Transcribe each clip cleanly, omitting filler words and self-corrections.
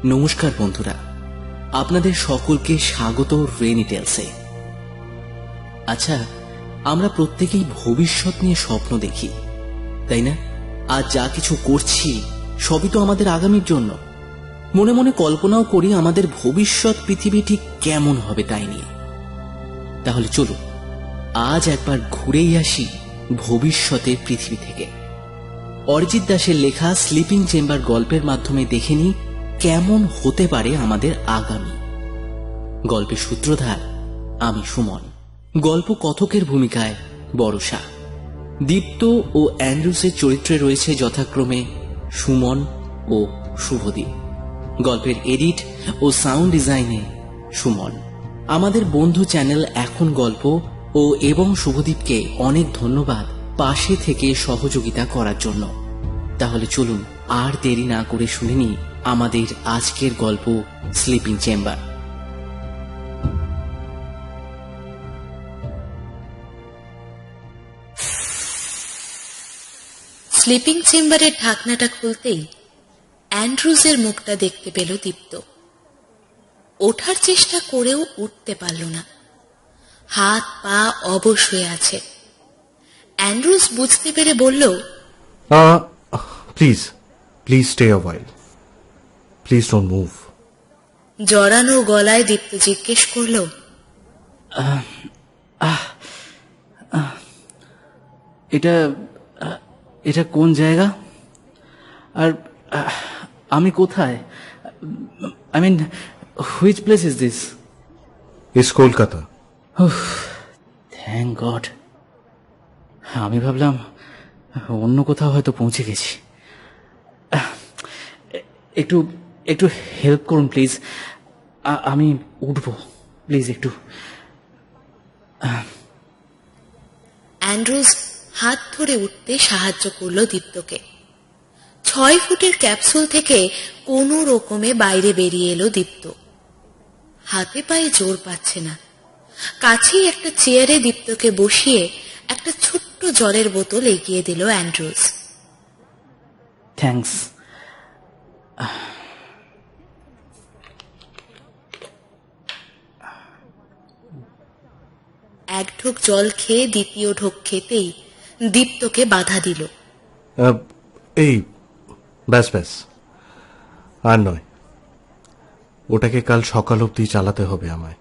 নমস্কার বন্ধুরা, আপনাদের সকলকে স্বাগত রেনি টেলসে। আচ্ছা, আমরা প্রত্যেকেই ভবিষ্যৎ নিয়ে স্বপ্ন দেখি, তাই না? আজ যা কিছু করছি সবই তো আমাদের আগামীর জন্য। মনে মনে কল্পনাও করি আমাদের ভবিষ্যৎ পৃথিবী ঠিক কেমন হবে তাই নিয়ে। তাহলে চলুন আজ একবার ঘুরেই আসি ভবিষ্যতের পৃথিবী থেকে। অরিজিৎ দাসের লেখা স্লিপিং চেম্বার গল্পের মাধ্যমে দেখে নিই কেমন হতে পারে আমাদের আগামী। গল্পের সূত্রধার আমি সুমন, গল্প কথকের ভূমিকায় বরষা। দীপ্ত ও অ্যান্ড্রুসের চরিত্রে রয়েছে যথাক্রমে সুমন ও শুভদীপ। গল্পের এডিট ও সাউন্ড ডিজাইনে সুমন। আমাদের বন্ধু চ্যানেল এখন গল্প ও এবং শুভদীপকে অনেক ধন্যবাদ পাশে থেকে সহযোগিতা করার জন্য। তাহলে চলুন আর দেরি না করে শুনে নিই আমাদের আজকের গল্প স্লিপিং চেম্বার। স্লিপিং চেম্বারের ঢাকনাটা খুলতেই অ্যান্ড্রুজের মুখটা দেখতে পেল দীপ্ত। ওঠার চেষ্টা করেও উঠতে পারল না, হাত পা অবশ হয়ে আছে। অ্যান্ড্রুজ বুঝতে পেরে বলল, please please stay a while. Please don't move. জড়ানো গলায় দীপ্ত জিজ্ঞেস করল, এটা এটা কোন জায়গা? আর আমি কোথায়? I mean, which place is this? Is Kolkata. Thank God. আমি ভাবলাম অন্য কোথাও হয়তো পৌঁছে গেছি। একটু একটু হেল্প করুন প্লিজ, আমি উঠবো প্লিজ একটু। অ্যান্ড্রুজ হাত ধরে উঠতে সাহায্য করলো দীপ্তকে। 6 ফুটের ক্যাপসুল থেকে কোনো রকমে বাইরে বেরিয়ে এলো দীপ্ত। হাতে পায়ে জোর পাচ্ছে না। কাছেই একটা চেয়ারে দীপ্তকে বসিয়ে একটা ছোট্ট জলের বোতল এগিয়ে দিল অ্যান্ড্রুজ। থ্যাঙ্কস। এক ঢোক জল খেয়ে দ্বিতীয় ঢোক খেতেই দীপ্তকে বাধা দিল। এই ব্যাস ব্যাস, আর নয়, ওটাকে কাল সকাল অবধি চালাতে হবে আমায়.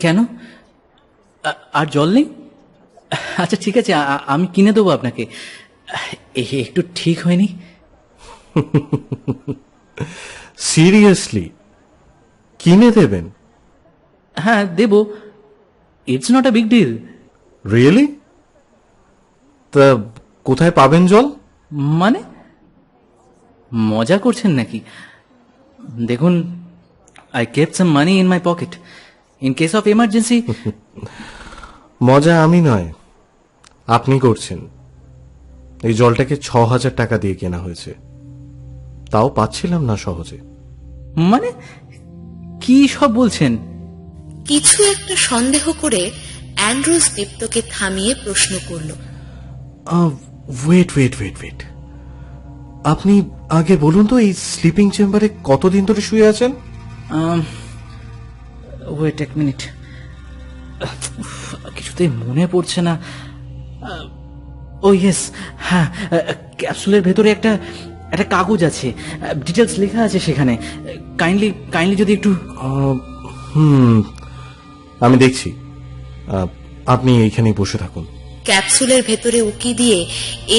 কেন? আর জল নেই? আচ্ছা ঠিক আছে, আমি কিনে দেবো আপনাকে। একটু ঠিক হয়নি। সিরিয়াসলি কিনে দেবেন? হ্যাঁ দেব, it's not a big deal. Really? তা কোথায় পাবেন জল? মানে মজা করছেন নাকি? দেখুন, I kept some money in my pocket in case of emergency. মজা আমি নয়, আপনি করছেন। এই জলটাকে 6,000 টাকা দিয়ে কেনা হয়েছে, তাও পাচ্ছিলাম না সহজে। মানে কি সব বলছেন? কিছু একটা সন্দেহ করে অ্যান্ড্রুজ দীপ্তকে থামিয়ে প্রশ্ন করল, ওয়েট ওয়েট ওয়েট ওয়েট, আপনি আগে বলুন তো, এই স্লিপিং চেম্বারে কতদিন ধরে শুয়ে আছেন? ওয়েট এক মিনিট, কিছুতেই মনে পড়ছে না। ও ইয়েস, হ্যাঁ, ক্যাপসুলের ভেতরে একটা কাগজ আছে, ডিটেলস লেখা আছে সেখানে। কাইন্ডলি যদি একটু। আমি দেখছি, আপনি এইখানেই বসে থাকুন। ক্যাপসুলের ভেতরে উকি দিয়ে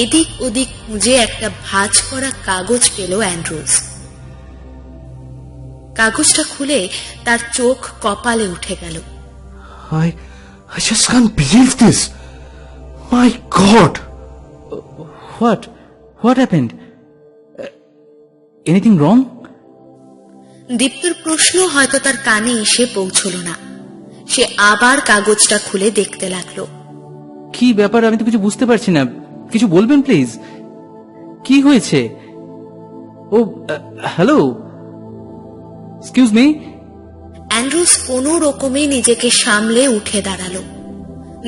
এদিক ওদিক খুঁজে একটা ভাঁজ করা কাগজ পেল অ্যান্ড্রুজ। কাগজটা খুলে তার চোখ কপালে উঠে গেল। I just can't believe this. My God. What happened? Anything wrong? দীপ্তর প্রশ্ন হয়তো তার কানে এসে পৌঁছল না। সে আবার কাগজটা খুলে দেখতে লাগলো। কি ব্যাপার? আমি তো কিছু বুঝতে পারছি না, কিছু বলবেন প্লিজ। কি হয়েছে? ও হ্যালো, এক্সকিউজ মি। অ্যান্ড্রুজ কোনো রকমে নিজেকে সামলে উঠে দাঁড়ালো।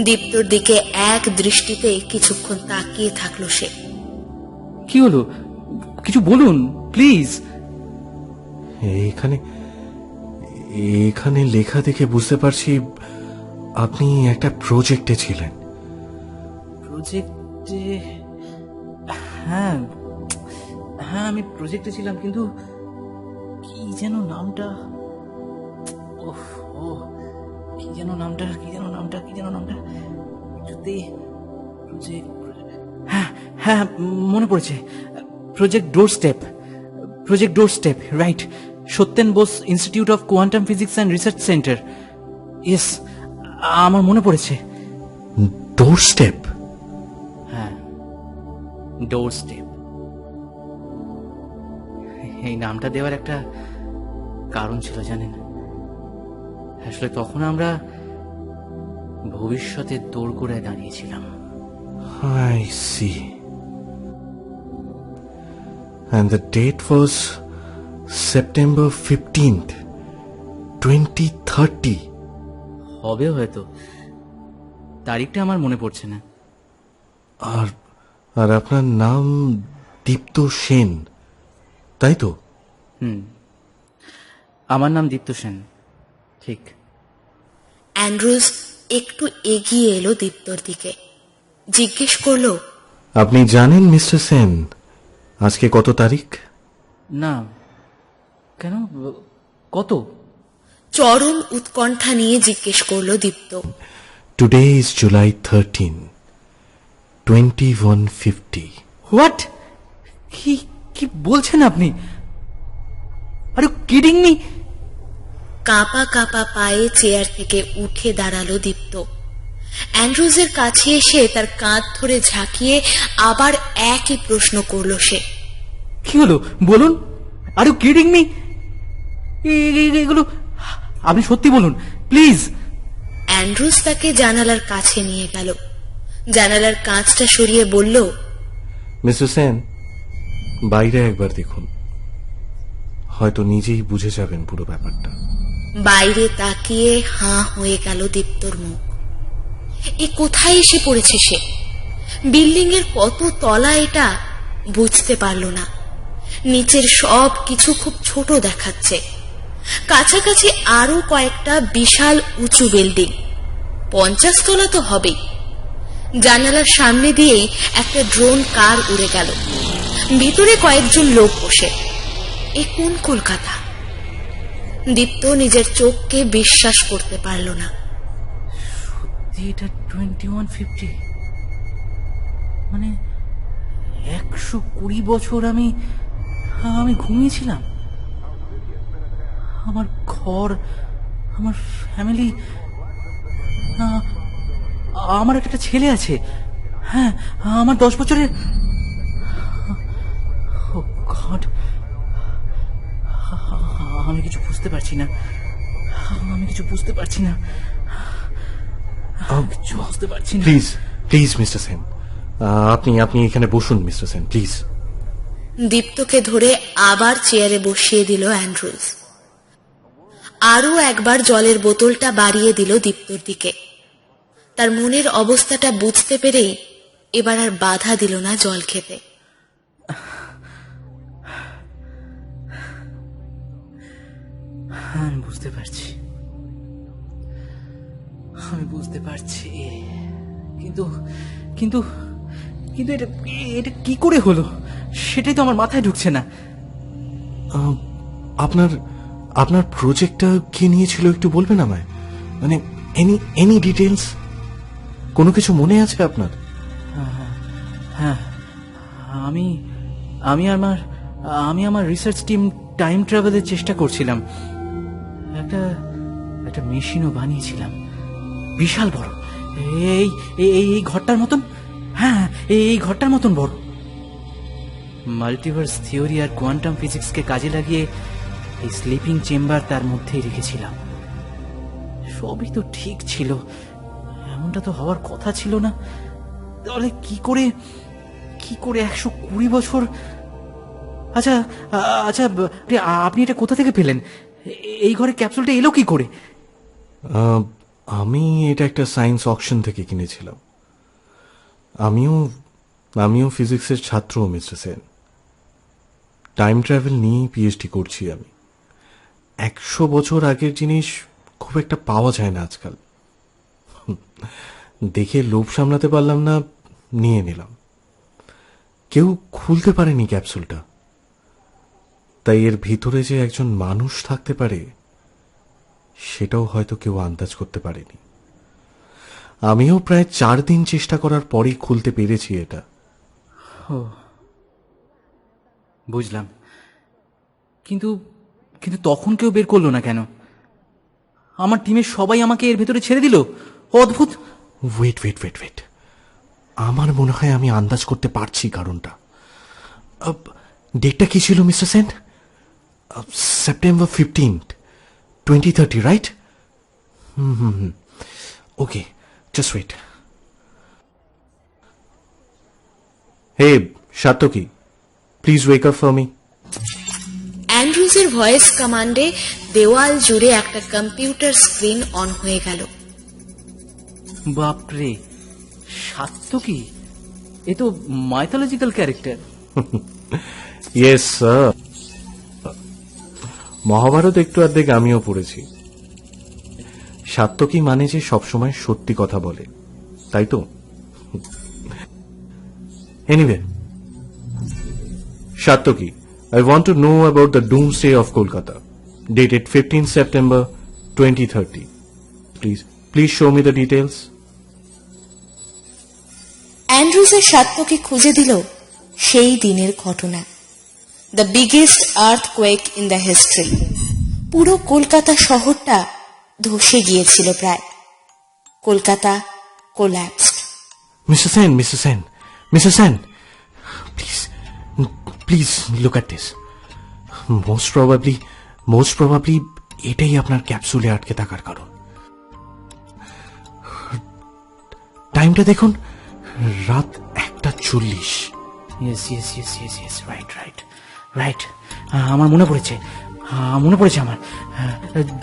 দীপ্তর দিকে এক দৃষ্টিতে কিছুক্ষণ তাকিয়ে থাকলো সে। কি হলো? কিছু বলুন প্লিজ। এখানে এখানে লেখা দেখে বুঝতে পারছি আপনি একটা প্রজেক্টে ছিলেন। প্রজেক্টে? হ্যাঁ হ্যাঁ, আমি প্রজেক্টে ছিলাম, কিন্তু কি যেন নামটা, ওহ ও কি যেন নামটা কিছুতেই প্রজেক্ট, হ্যাঁ হ্যাঁ মনে পড়েছে, project door step, right, Satyen Bose institute of quantum physics and research centre. Yes, আমার মনে পড়েছে। ডোর স্টেপ? হ্যাঁ, ডোর স্টেপ। এই নামটা দেওয়ার একটা কারণ ছিল জানেন। আসলে তখন আমরা ভবিষ্যতের দোরগোড়ায় দাঁড়িয়েছিলাম। I see. And the date was September 15th, 2030. হবে হয়তো, তারিখটা আমার মনে পড়ছে না। আর আর আপনার নাম দীপ্ত সেন, তাই তো? আমার নাম দীপ্ত সেন, ঠিক। অ্যান্ড্রুজ একটু এগিয়ে এলো দীপ্তর দিকে, জিজ্ঞেস করলো, আপনি জানেন মিস্টার সেন আজকে কত তারিখ? না, কেন, কত? চরম উৎকণ্ঠা নিয়ে জিজ্ঞেস করলো Dipto. Today is July 13, 2150. What? কি কি বলছেন আপনি? Are you kidding me? কাঁপা কাঁপা পায়ে চেয়ার থেকে উঠে দাঁড়ালো দীপ্ত। অ্যান্ড্রুজের কাছে এসে তার কাঁধ ধরে ঝাঁকিয়ে আবার একই প্রশ্ন করলো সে। কি হলো বলুন? Are you kidding me? এগুলো আপনি সত্যি বলুন প্লিজ। অ্যান্ড্রুজ তাকে জানালার কাছে নিয়ে গেল, জানালার কাঁচটা সরিয়ে বলল, মিস্টার সেন, বাইরে একবার দেখুন, হয়তো নিজেই বুঝে যাবেন পুরো ব্যাপারটা। বাইরে তাকিয়ে হাঁ হয়ে গেল দীপ্তর মুখ। এ কোথায় এসে পড়েছে সে? বিল্ডিং এর কত তলা এটা বুঝতে পারল না। নিচের সব কিছু খুব ছোট দেখাচ্ছে। কাছাকাছি আরো কয়েকটা বিশাল উঁচু বিল্ডিং, 50 তলা তো হবেই। জানালার সামনে দিয়েই একটা ড্রোন কার উড়ে গেল, ভিতরে কয়েকজন লোক বসে। এ কোন কলকাতা? দীপ্ত নিজের চোখকে বিশ্বাস করতে পারল না। এটা 2150, মানে 120 বছর আমি ঘুমিয়েছিলাম। আমার ঘর, আমার ফ্যামিলি, আমার একটা ছেলে আছে। হ্যাঁ, আমার 10 বছরের। ও গড, আমি কিছু বুঝতে পারছি না। প্লিজ প্লিজ মিস্টার সেন, আপনি এখানে বসুন মিস্টার সেন, প্লিজ। দীপ্তকে ধরে আবার চেয়ারে বসিয়ে দিল অ্যান্ড্রুজ। আরো একবার জলের বোতলটা বাড়িয়ে দিল দীপ্তর দিকে। তার মনের অবস্থাটা বুঝতে পেরেই এবার আর বাধা দিল না জল খেতে। আমি বুঝতে পারছি, কিন্তু কিন্তু কিন্তু এটা কি করে হলো সেটাই তো আমার মাথায় ঢুকছে না। আপনার প্রজেক্টটা কি নিয়েছিল একটু বলবেন আমায়? মানে এনি ডিটেলস, কোনো কিছু মনে আছে আপনার? হ্যাঁ, আমি আমার রিসার্চ টিম টাইম ট্রাভেলের চেষ্টা করছিলাম। একটা মেশিনও বানিয়েছিলাম, বিশাল বড়, এই ঘরটার মতন। হ্যাঁ, এই ঘরটার মতন বড়। মাল্টিভার্স থিওরি আর কোয়ান্টাম ফিজিক্সকে কাজে লাগিয়ে এই স্লিপিং চেম্বার তার মধ্যেই রেখেছিলাম। সবই তো ঠিক ছিল, এমনটা তো হওয়ার কথা ছিল না। তাহলে কি করে 120 বছর? আচ্ছা, আপনি এটা কোথা থেকে পেলেন? এই ঘরে ক্যাপসুলটা এলো কি করে? আমি এটা একটা সায়েন্স অকশন থেকে কিনেছিলাম। আমিও ফিজিক্সের ছাত্র মিস্টার সেন। টাইম ট্রাভেল নিয়েই পিএইচডি করছি আমি। 100 বছর আগের জিনিস খুব একটা পাওয়া যায় না আজকাল। দেখে লোভ সামলাতে পারলাম না, নিয়ে নিলাম। কেউ খুলতে পারেনি ক্যাপসুলটা, তাই এর ভিতরে যে একজন মানুষ থাকতে পারে সেটাও হয়তো কেউ আন্দাজ করতে পারেনি। আমিও প্রায় 4 দিন চেষ্টা করার পরই খুলতে পেরেছি এটা। বুঝলাম, কিন্তু কিন্তু তখন কেউ বের করলো না কেন? আমার টিমের সবাই আমাকে এর ভেতরে ছেড়ে দিল। অদ্ভুত। ওয়েট, আমার মনে হয় আমি আন্দাজ করতে পারছি কারণটা। ডেটটা কি ছিল mister Sen? September 15, 2030, right? Okay, just wait. Hey সাতকি, please wake up for me. অ্যান্ড্রুজের ভয়েস কমান্ডে দেওয়াল জুড়ে একটা কম্পিউটার স্ক্রিন অন হয়ে গেল। বাপরে, সাত্তকী! এ তো mythological character. Yes sir, Mahabharata একটু অর্ধেক আমিও পড়েছি। সাত্তকী মানে যে সবসময় সত্যি কথা বলে, তাই তো? Anyway, Satyaki, I want to know about the doomsday of Kolkata, dated 15 September 2030. Please show me the details. অ্যান্ড্রুজের সাত্যকে খুঁজে দিল সেই দিনের ঘটনা, the biggest earthquake in the history. পুরো কলকাতা শহরটা ধসে গিয়েছিল প্রায়। Kolkata collapsed. Mr. Sen, please look at this. Most probably এটাই আপনার ক্যাপসুলে আটকে থাকার কারণ। টাইমটা দেখুন, রাত 1:40। Yes, right. আমার মনে পড়েছে আমার।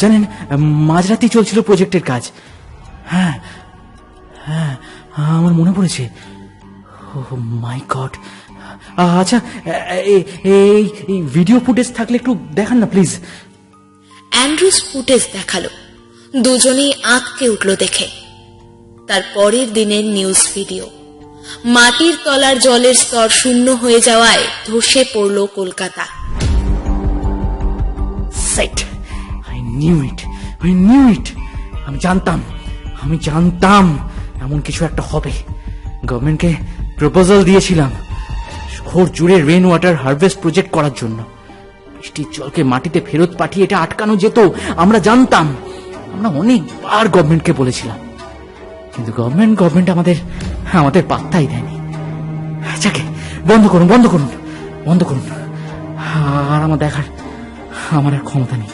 জানেন, মাঝরাতেই চলছিল প্রজেক্টের কাজ। হ্যাঁ, আমার মনে পড়েছে। ও মাই গড। আচ্ছা, এই ভিডিও ফুটেজ থাকলে একটু দেখান না প্লিজ। অ্যান্ড্রুজ ফুটেজ দেখালো। দুজনেই আঁতকে উঠল দেখে। তার পরের দিনের নিউজ ভিডিও। মাটির তলার জলের স্তর শূন্য হয়ে যাওয়ায় ধসে পড়ল Kolkata. Set, I knew it. আমি জানতাম এমন কিছু একটা হবে। গভর্নমেন্টকে প্রপোজাল দিয়েছিলাম শহর জুড়ে রেন ওয়াটার হারভেস্ট প্রজেক্ট করার জন্য। বৃষ্টির জলকে মাটিতে ফেরত পাঠিয়ে এটা আটকানো যেত, আমরা জানতাম। আমরা অনেকবার গভর্নমেন্টকে বলেছিলাম, কিন্তু গভর্নমেন্ট আমাদের পাত্তাই দেয়নি। যাকে বন্ধ করুন। আর আমার আর ক্ষমতা নেই।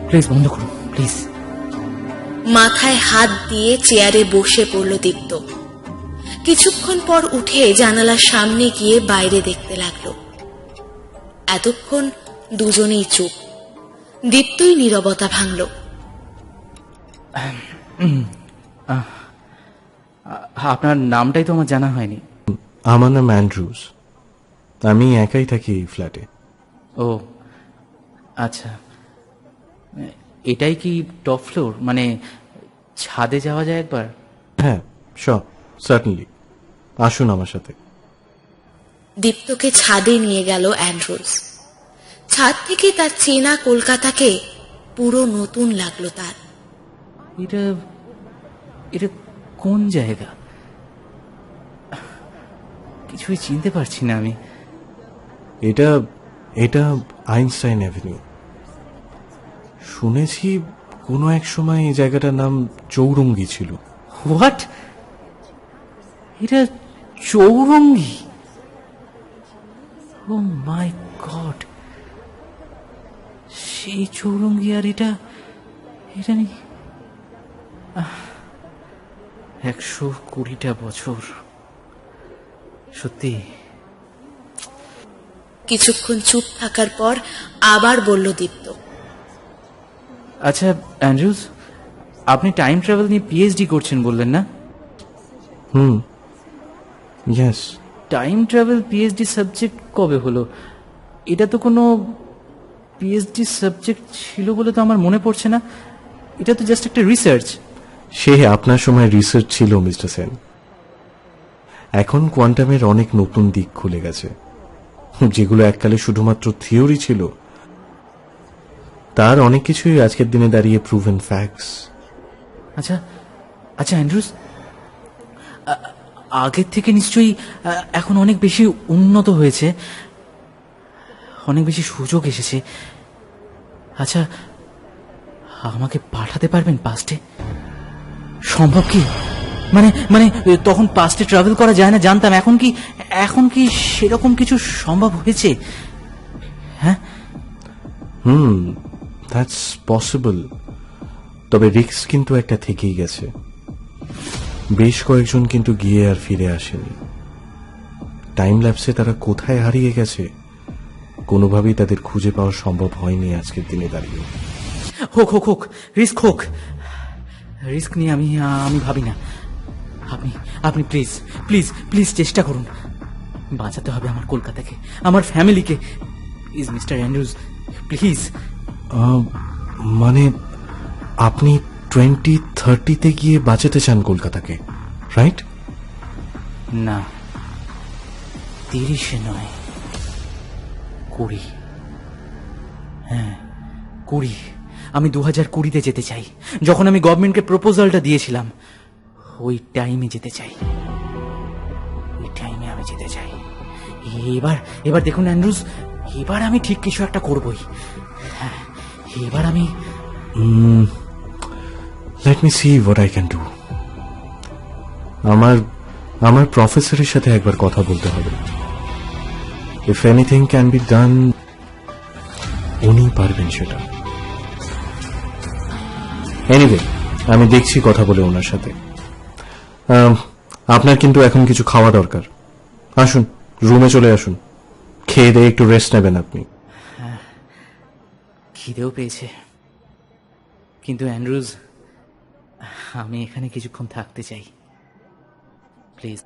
প্লিজ বন্ধ করুন, প্লিজ। মাথায় হাত দিয়ে চেয়ারে বসে পড়ল দীপ্ত। কিছুক্ষণ পর উঠে জানালার সামনে গিয়ে বাইরে দেখতে লাগলো। এতক্ষণ দুজনেই চুপ। দীপ্তই নীরবতা ভাঙল। আপনার নামটাই তো আমার জানা হয়নি। আমার নাম অ্যান্ড্রুজ। আমি একাই থাকি এই ফ্ল্যাটে। ও আচ্ছা, এটাই কি টপ ফ্লোর? মানে ছাদে যাওয়া যায় একবার? হ্যাঁ, সার্টেনলি, আসুন আমার সাথে। দীপ্তকে ছাদে নিয়ে গেল অ্যান্ড্রুজ। ছাদ থেকে তার চেনা কলকাতাকে পুরো নতুন লাগলো তার। এটা কোন জায়গা? কিছুই চিনতে পারছি না আমি। এটা আইনস্টাইন অ্যাভিনিউ। শুনেছি কোনো এক সময় এই জায়গাটার নাম চৌরঙ্গি ছিল। হোয়াট? এটা চৌরঙ্গি? ও মাই গড, সেই চৌরঙ্গি। আর এটা নেই। 120টা বছর। সত্যি। কিছুক্ষণ চুপ থাকার পর আবার বলল দীপ্ত, আচ্ছা অ্যান্ড্রুজ, আপনি টাইম ট্রাভেল নিয়ে পিএইচডি করছেন বললেন না? Yes. Time travel PhD subject কবে হলো? এটা তো কোনো পিএইচডি সাবজেক্ট ছিল বলে তো আমার মনে পড়ছে না। এটা তো জাস্ট একটা রিসার্চ। সে আপনার সময় রিসার্চ ছিল মিস্টার সেন। এখন কোয়ান্টামের অনেক নতুন দিক খুলে গেছে, যেগুলো এককালে শুধুমাত্র থিওরি ছিল, তার অনেক কিছুই আজকের দিনে দাঁড়িয়ে প্রুভেন ফ্যাক্টস। আচ্ছা আচ্ছা অ্যান্ড্রুস, আগের থেকে নিশ্চয়ই এখন অনেক বেশি উন্নত হয়েছে, অনেক বেশি সুযোগ এসেছে। আচ্ছা, আমাকে পাঠাতে পারবেন পাস্টে? সম্ভব কি? মানে মানে তখন পাস্টে ট্রাভেল করা যায় না জানতাম, এখন কি সেরকম কিছু সম্ভব হয়েছে? হ্যাঁ, দ্যাটস পসিবল, তবে রিস্ক কিন্তু একটা থেকেই গেছে। বেশ কয়েকজন কিন্তু গিয়ে আর ফিরে আসেনি। টাইম ল্যাপসে তারা কোথায় হারিয়ে গেছে কোনোভাবেই তাদের খুঁজে পাওয়া সম্ভব হয়নি আজকের দিনে দাঁড়িয়ে। হোক রিস্ক নিয়ে আমি ভাবি না। আপনি প্লিজ প্লিজ প্লিজ চেষ্টা করুন, বাঁচাতে হবে আমার কলকাতাকে, আমার ফ্যামিলিকে। Please mister Andrews, please. মানে আপনি 2030-তে গিয়ে বাঁচাতে চান কলকাতাকে, রাইট? না, 30-এ নয়, 20। হ্যাঁ, 20। আমি 2020-তে যেতে চাই, যখন আমি গভর্নমেন্টকে প্রপোজালটা দিয়েছিলাম। ওই টাইমে যেতে চাই, ওই টাইমে আমি যেতে চাই। এবার দেখুন অ্যান্ড্রুজ, এবার আমি ঠিক কিছু একটা করবই। হ্যাঁ, এবার আমি let me see what I can do. আমার প্রফেসরের সাথে একবার কথা বলতে হবে। If anything can be done, উনি পারবেন সেটা। এনিওয়ে, আমি দেখছি কথা বলে ওনার সাথে। আপনার কিন্তু এখন কিছু খাওয়া দরকার। আসুন, রুমে চলে আসুন, খেয়ে দিয়ে একটু রেস্ট নেবেন আপনি। খিদেও পেয়েছে, কিন্তু অ্যান্ড্রুজ, আমি এখানে কিছুক্ষণ থাকতে চাই, প্লিজ।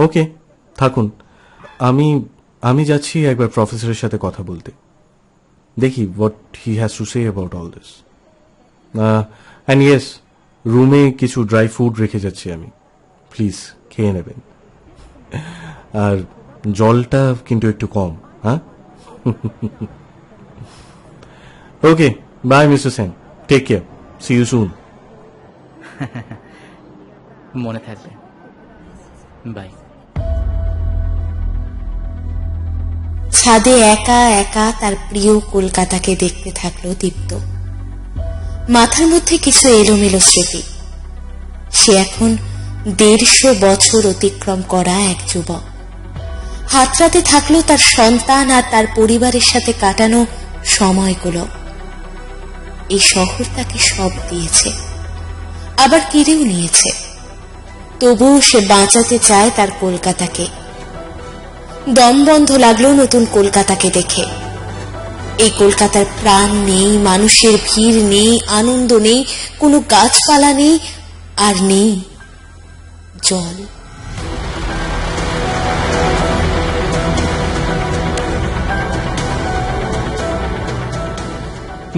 ওকে, থাকুন। আমি যাচ্ছি একবার প্রফেসরের সাথে কথা বলতে, দেখি what he has to say about all this. And yes, রুমে কিছু ড্রাই ফুড রেখে যাচ্ছি আমি, প্লিজ খেয়ে নেবেন। আর জলটা কিন্তু একটু কম, হ্যাঁ? Okay, bye mister Sen, take care, see you soon. মনে থাকবে, বাই। ছাদে একা একা তার প্রিয় কলকাতাকে দেখতে থাকলো দীপ্ত। মাথার মধ্যে কিছু এলোমেলো স্মৃতি। সে এখন 150 বছর অতিক্রম করা এক যুবক। হাতড়াতে থাকলো তার সন্তান আর তার পরিবারের সাথে কাটানো সময়গুলো। এই শহর তাকে সব দিয়েছে, আবার কেড়েও নিয়েছে। তবুও সে বাঁচাতে চায় তার কলকাতাকে। দম বন্ধ লাগলো নতুন কলকাতাকে দেখে। এই কলকাতার প্রাণ নেই, মানুষের ভিড় নেই, আনন্দ নেই, কোনো গাছপালা নেই, আর নেই জল।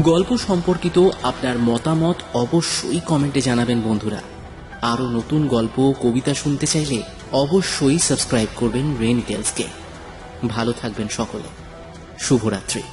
গল্প সম্পর্কিত আপনার মতামত অবশ্যই কমেন্টে জানাবেন বন্ধুরা। আরো নতুন গল্প ও কবিতা শুনতে চাইলে অবশ্যই সাবস্ক্রাইব করবেন রেইনি টেলসকে। ভালো থাকবেন সকলে, শুভরাত্রি।